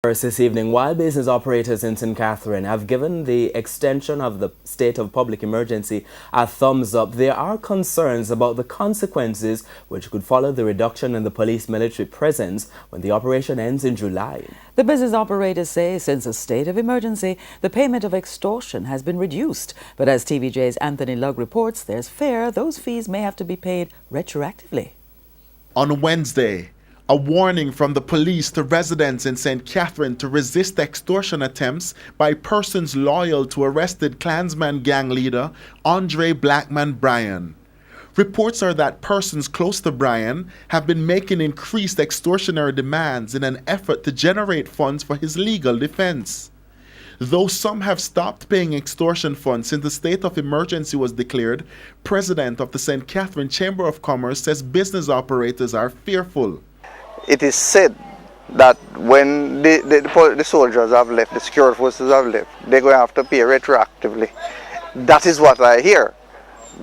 First this evening, while business operators in St. Catherine have given the extension of the state of public emergency a thumbs up, there are concerns about the consequences which could follow the reduction in the police military presence when the operation ends in July. The business operators say since a state of emergency, the payment of extortion has been reduced. But as TVJ's Anthony Lugg reports, there's fear those fees may have to be paid retroactively. On Wednesday, a warning from the police to residents in St. Catherine to resist extortion attempts by persons loyal to arrested Klansman gang leader Andre Blackman Bryan. Reports are that persons close to Bryan have been making increased extortionary demands in an effort to generate funds for his legal defense. Though some have stopped paying extortion funds since the state of emergency was declared, President of the St. Catherine Chamber of Commerce says business operators are fearful. It is said that when the soldiers have left, the security forces have left, they're going to have to pay retroactively. That is what I hear.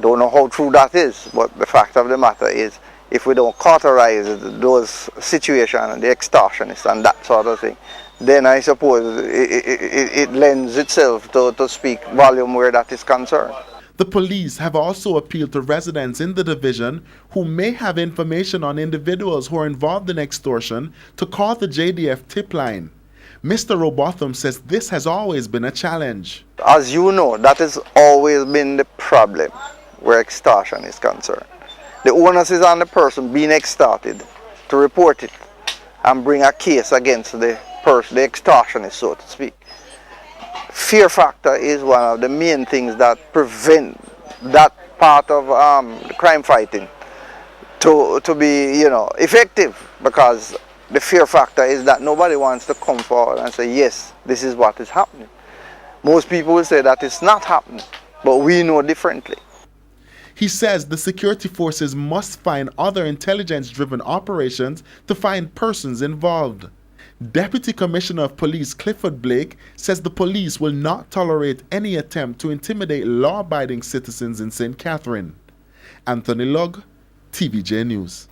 Don't know how true that is, but the fact of the matter is, if we don't cauterize those situations, the extortionists and that sort of thing, then I suppose it lends itself to speak volume where that is concerned. The police have also appealed to residents in the division who may have information on individuals who are involved in extortion to call the JDF tip line. Mr. Robotham says this has always been a challenge. As you know, that has always been the problem where extortion is concerned. The onus is on the person being extorted to report it and bring a case against the person, the extortionist, so to speak. Fear factor is one of the main things that prevent that part of the crime fighting to be, effective, because the fear factor is that nobody wants to come forward and say, yes, this is what is happening. Most people will say that it's not happening, but we know differently. He says the security forces must find other intelligence-driven operations to find persons involved. Deputy Commissioner of Police Clifford Blake says the police will not tolerate any attempt to intimidate law-abiding citizens in St. Catherine. Anthony Lugg, TVJ News.